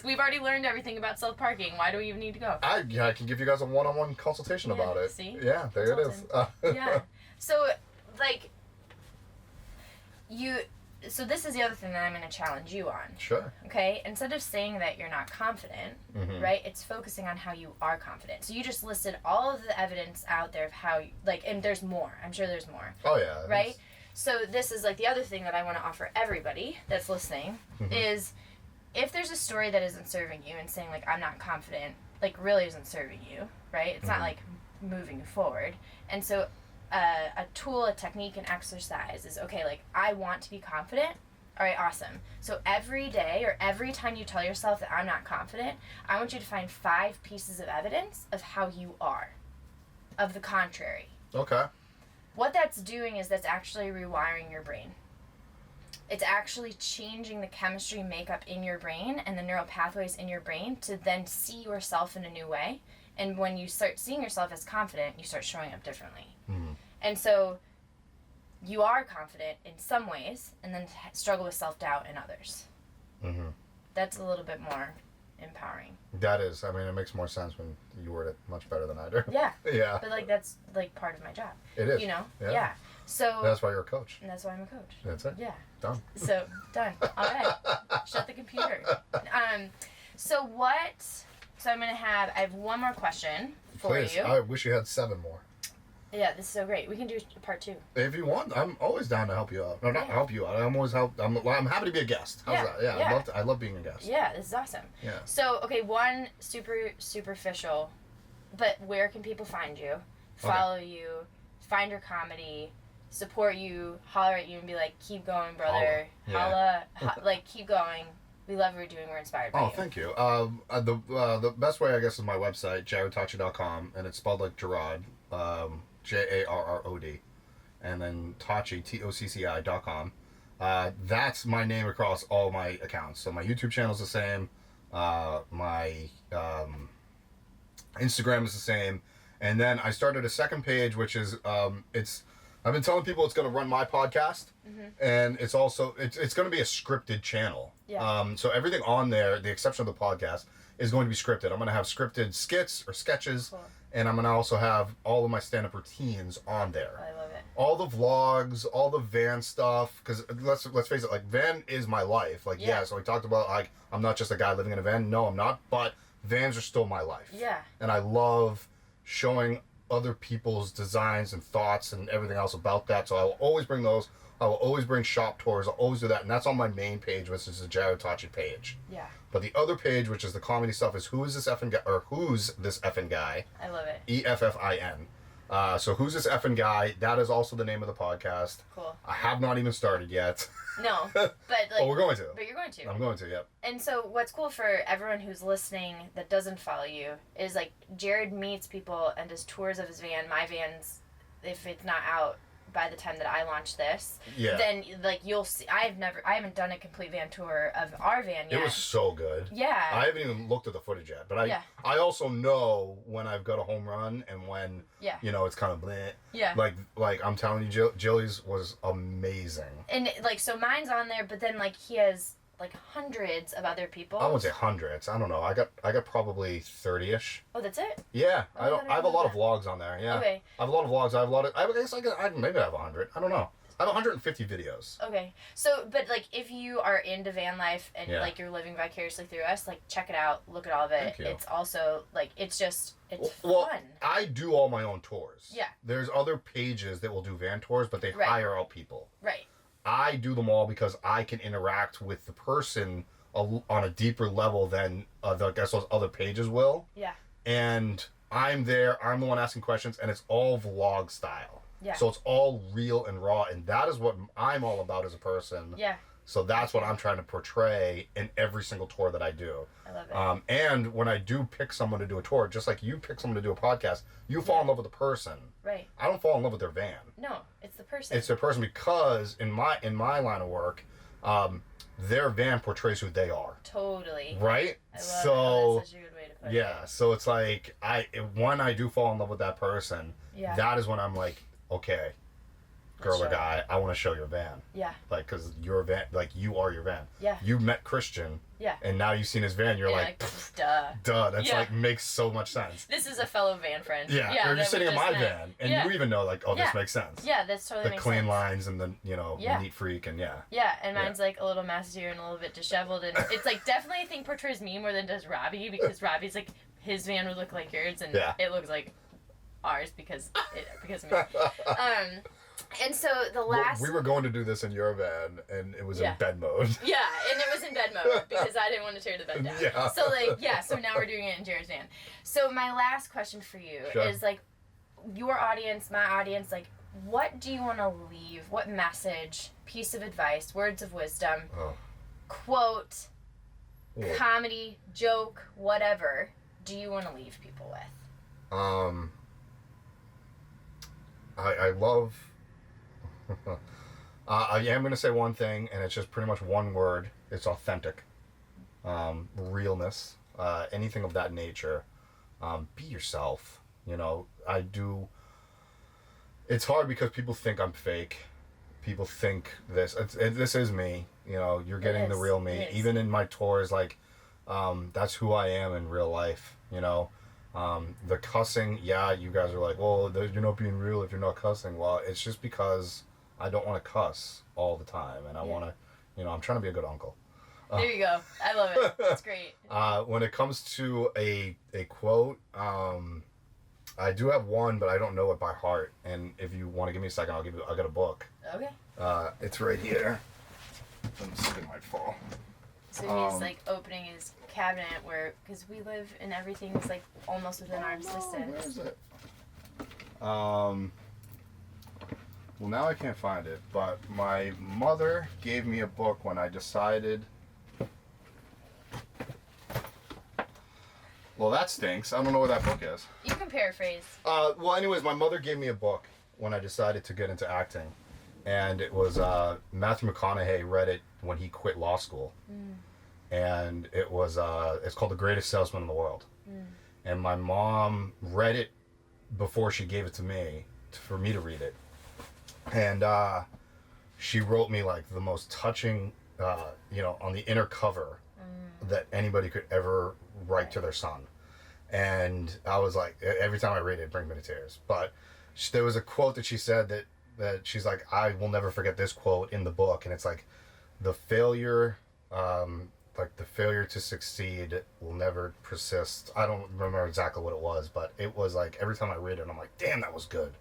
We've already learned everything about self-parking. Why do we even need to go? I can give you guys a one-on-one consultation Yeah, about it. see? Yeah, there it is. Yeah. So, like, so this is the other thing that I'm going to challenge you on. Sure. Okay? Instead of saying that you're not confident, right, it's focusing on how you are confident. So you just listed all of the evidence out there of how, and there's more. I'm sure there's more. Oh, yeah. Right? So this is, the other thing that I want to offer everybody that's listening is if there's a story that isn't serving you and saying, I'm not confident, really isn't serving you, right? It's not, moving you forward. And so a tool, a technique, an exercise is, okay, I want to be confident. All right, awesome. So every day or every time you tell yourself that I'm not confident, I want you to find 5 pieces of evidence of how you are, of the contrary. Okay. What that's doing is that's actually rewiring your brain. It's actually changing the chemistry makeup in your brain and the neural pathways in your brain to then see yourself in a new way. And when you start seeing yourself as confident, you start showing up differently. And so you are confident in some ways and then struggle with self-doubt in others. That's a little bit more empowering. That is. I mean, it makes more sense when you word it much better than I do. Yeah. Yeah. But that's part of my job. It is. Yeah. So that's why you're a coach. And that's why I'm a coach. That's it. Yeah. Done. So done. All right. Shut the computer. So I'm gonna I have one more question for Please. you. I wish you had 7 more. Yeah, this is so great. We can do part 2. If you want, I'm always down to help you out. No, not help you out. I'm always I'm happy to be a guest. How's that? Yeah. I love being a guest. Yeah, this is awesome. Yeah. So, okay, one super superficial, but where can people find you, follow you, find your comedy, support you, holler at you and be like, keep going, brother. Holla. Keep going. We love what you're doing. We're inspired by you. Oh, thank you. The best way, I guess, is my website, jarrodtocci.com, and it's spelled like Jarrod, Jarrod, and then Tocci, Tocci.com. That's my name across all my accounts. So my YouTube channel is the same, my Instagram is the same, and then I started a second page, which is I've been telling people it's going to run my podcast, and it's also it's going to be a scripted channel. Yeah. So everything on there, the exception of the podcast, is going to be scripted. I'm going to have scripted skits or sketches, and I'm going to also have all of my stand-up routines on there. I love it. All the vlogs, all the van stuff, because let's face it, van is my life. So we talked about I'm not just a guy living in a van. No, I'm not. But vans are still my life. Yeah. And I love showing other people's designs and thoughts and everything else about that. So I will always bring those. I will always bring shop tours. I'll always do that. And that's on my main page, which is the Jarrod Tocci page. Yeah. But the other page, which is the comedy stuff, is Who's This Effing Guy? Or Who's This Effing Guy? I love it. EFFIN. So Who's This Effing Guy? That is also the name of the podcast. Cool. I have not even started yet. No, but oh, we're going to. But you're going to. I'm going to, yep. And so what's cool for everyone who's listening that doesn't follow you is Jarrod meets people and does tours of his van. My van's, if it's not out by the time that I launch this, then you'll see. I haven't done a complete van tour of our van yet. It was so good. Yeah. I haven't even looked at the footage yet, but I also know when I've got a home run and when it's kind of bleh. Yeah. Like I'm telling you, Jillie's was amazing. And so mine's on there, but then he has hundreds of other people. I wouldn't say hundreds. I don't know. I got probably 30-ish. Oh, that's it? Yeah. I have a lot of vlogs on there. Yeah. Okay. I have a lot of vlogs. I guess maybe I have 100. I don't know. I have 150 videos. Okay. So, but if you are into van life and you're living vicariously through us, check it out. Look at all of it. Thank you. It's also it's well, fun. I do all my own tours. Yeah. There's other pages that will do van tours, but they hire out people. Right. I do them all because I can interact with the person on a deeper level than I guess those other pages will. Yeah. And I'm there. I'm the one asking questions, and it's all vlog style. Yeah. So it's all real and raw, and that is what I'm all about as a person. Yeah. So that's what I'm trying to portray in every single tour that I do. I love it. And when I do pick someone to do a tour, just like you pick someone to do a podcast, you fall in love with the person. Right. I don't fall in love with their van. No, it's the person. It's their person because in my line of work, their van portrays who they are. Totally. Right? I love it. That's such a good way to put it. Yeah. So it's when I do fall in love with that person, that is when I'm like, okay, girl or Sure. guy, I want to show your van. Yeah. Like, because your van, like, you are your van. Yeah. You met Christian. Yeah. And now you've seen his van, you're Yeah, like, duh. that's Yeah. like, makes so much sense. This is a fellow van friend. Yeah, or you're that sitting we in my just met. van, and Yeah. you even know, like, oh, Yeah. this makes sense. Yeah, that's totally The makes clean sense. lines and the, Yeah. the neat freak, and yeah. Yeah, and mine's like a little messier and a little bit disheveled, and it's like definitely I think portrays me more than does Robbie, because Robbie's like his van would look like yours, and Yeah. it looks like ours because of me. And so the last We were going to do this in your van, and it was Yeah. in bed mode. yeah, and it was in bed mode because I didn't want to tear the bed down. Yeah. So so now we're doing it in Jarrod's van. So my last question for you Sure. is like your audience, my audience, like what do you want to leave? What message, piece of advice, words of wisdom, Oh. quote, Yeah. comedy, joke, whatever, do you want to leave people with? I love. I am going to say one thing, and it's just pretty much one word. It's authentic. Realness. Anything of that nature. Be yourself. I do. It's hard because people think I'm fake. People think this. This is me. You're getting the is. real me. It is. Even in my tours, like, that's who I am in real life. The cussing, yeah, you guys are like, well, you're not being real if you're not cussing. Well, it's just because I don't want to cuss all the time, and I want to, I'm trying to be a good uncle. There you go. I love it. That's great. When it comes to a quote, I do have one, but I don't know it by heart. And if you want to give me a second, I got a book. Okay. It's right here. Let me see if it might fall. So he's like opening his cabinet because we live and everything's like almost within arm's Where distance. is it? Well, now I can't find it, but my mother gave me a book when I decided. Well, that stinks. I don't know where that book is. You can paraphrase. Well, anyways, my mother gave me a book when I decided to get into acting. And it was, Matthew McConaughey read it when he quit law school. And it was, it's called The Greatest Salesman in the World. And my mom read it before she gave it to me, for me to read it. And she wrote me like the most touching, on the inner cover that anybody could ever write to their son. And I was like, every time I read it, it brings me to tears. But there was a quote that she said that she's like, I will never forget this quote in the book. And it's like, the failure to succeed will never persist. I don't remember exactly what it was, but it was like, every time I read it, I'm like, damn, that was good.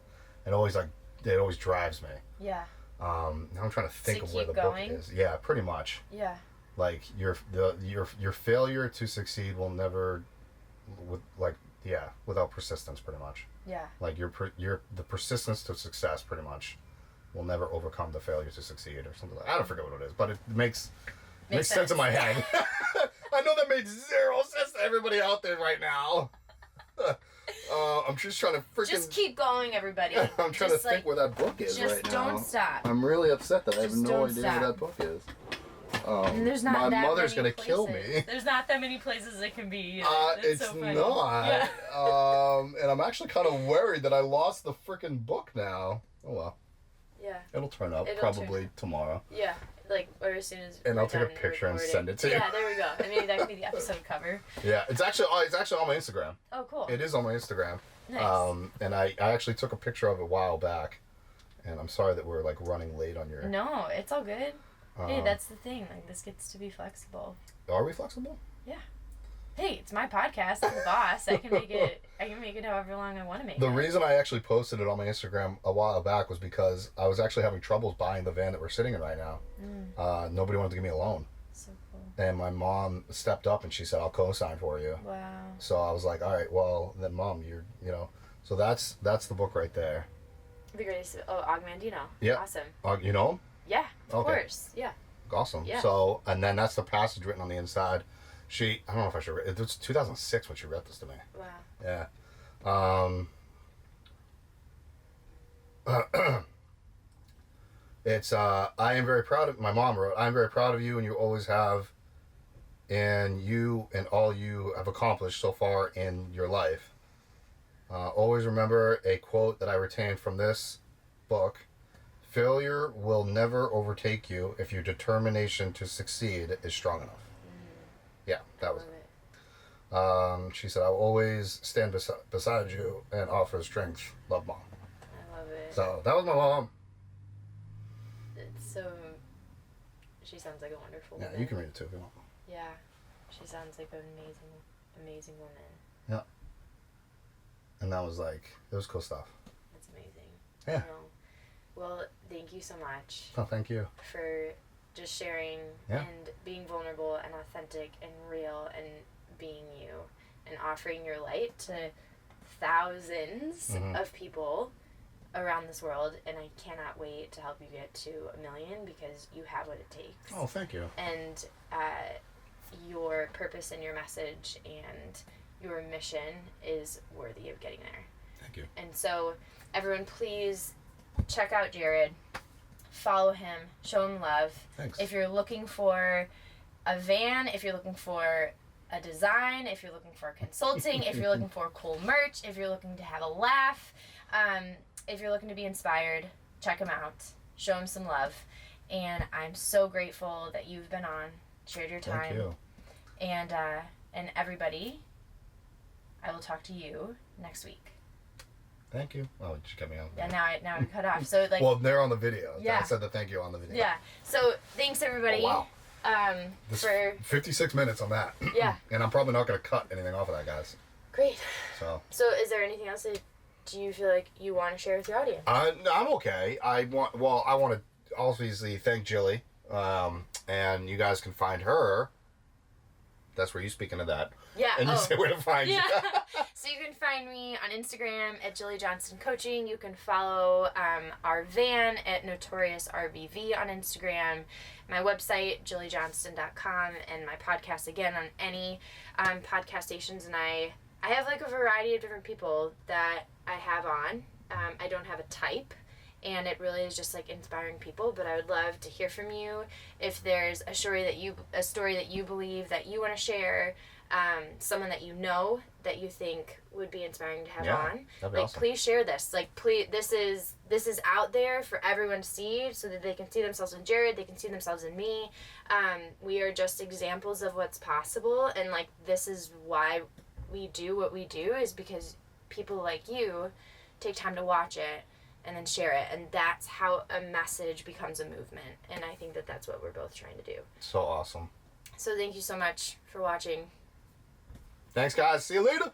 And it always drives me. Yeah. Now I'm trying to think of where the keep going? book is. Yeah, pretty much. Yeah. Like your failure to succeed will never, without persistence, pretty much. Yeah. Like the persistence to success, pretty much, will never overcome the failure to succeed, or something like. I don't forget what it is, but it makes sense in my head. I know that made zero sense to everybody out there right now. I'm just trying to freaking. Just keep going, everybody. I'm trying to think where that book is just right now. don't stop. I'm really upset that I have Just no don't idea stop. where that book is. And there's not my that mother's many gonna kill places. me. There's not that many places it can be. It's so funny. not. Yeah. And I'm actually kind of worried that I lost the freaking book now. Oh well. Yeah. It'll turn up It'll probably tomorrow. Yeah. Or as soon as. And we're I'll take a done picture and recording. send it to you. Yeah, there we go. And maybe that could be the episode cover. Yeah, it's actually on my Instagram. Oh, cool. It is on my Instagram. Nice. And I actually took a picture of it a while back, and I'm sorry that we're like running late on your. No, it's all good. Hey, that's the thing. Like, this gets to be flexible. Are we flexible? Yeah. Hey, it's my podcast. I'm the boss. I can make it. However long I want to make The it. reason I actually posted it on my Instagram a while back was because I was actually having troubles buying the van that we're sitting in right now. Nobody wanted to give me a loan. So cool. And my mom stepped up and she said, I'll co-sign for you. Wow. So I was like, all right, well, then Mom, so that's the book right there. The greatest. Oh, Augmentino. Yeah. Awesome. You know him? Yeah. Of Okay. course. Yeah. Awesome. Yeah. So, and then that's the passage written on the inside. I don't know if I should read it. It was 2006 when she read this to me. Wow. Yeah. It's, I am very proud of, my mom wrote, I am very proud of you, and you always have, and you and all you have accomplished so far in your life. Always remember a quote that I retained from this book. failure will never overtake you if your determination to succeed is strong enough. Yeah, that was it. She said, I will always stand beside you and offer strength. Love, Mom. I love it. So that was my mom. It's so... She sounds like a wonderful woman. Yeah, you can read it too if you want. Yeah. She sounds like an amazing woman. Yeah. And that was like, it was cool stuff. That's amazing. Yeah. Well, thank you so much. Oh, thank you. For just sharing and being vulnerable and authentic and real and being you and offering your light to thousands of people around this world. And I cannot wait to help you get to 1 million because you have what it takes. Oh, thank you. And your purpose and your message and your mission is worthy of getting there. Thank you. And so everyone, please check out Jarrod, follow him, show him love. Thanks. If you're looking for a van, if you're looking for a design, if you're looking for consulting, if you're looking for cool merch, if you're looking to have a laugh, if you're looking to be inspired, check him out, show him some love. And I'm so grateful that you've been on, shared your time. Thank you. And everybody, I will talk to you next week. Thank you. Oh, you cut me off. Yeah, now we cut off. So like. Well, they're on the video. Yeah. I said the thank you on the video. Yeah. So thanks everybody. Oh, wow. For 56 minutes on that. Yeah. And I'm probably not going to cut anything off of that, guys. Great. So is there anything else that do you feel like you want to share with your audience? I'm okay. I want to obviously thank Jillie. And you guys can find her. That's where you speaking of that. Yeah. And you say where to find you. So you can find me on Instagram at Jillie Johnston Coaching. You can follow our van at Notorious RVV on Instagram. My website, jilliejohnston.com, and my podcast again on any podcast stations. And I have like a variety of different people that I have on. I don't have a type. And it really is just like inspiring people, but I would love to hear from you. If there's a story that you believe that you want to share, someone that you know that you think would be inspiring to have on, that'd be like awesome. Please share this. Like please, this is out there for everyone to see, so that they can see themselves in Jarrod, they can see themselves in me. We are just examples of what's possible, and like this is why we do what we do, is because people like you take time to watch it and then share it, and that's how a message becomes a movement. And I think that that's what we're both trying to do. So awesome. So thank you so much for watching. Thanks, guys. See you later.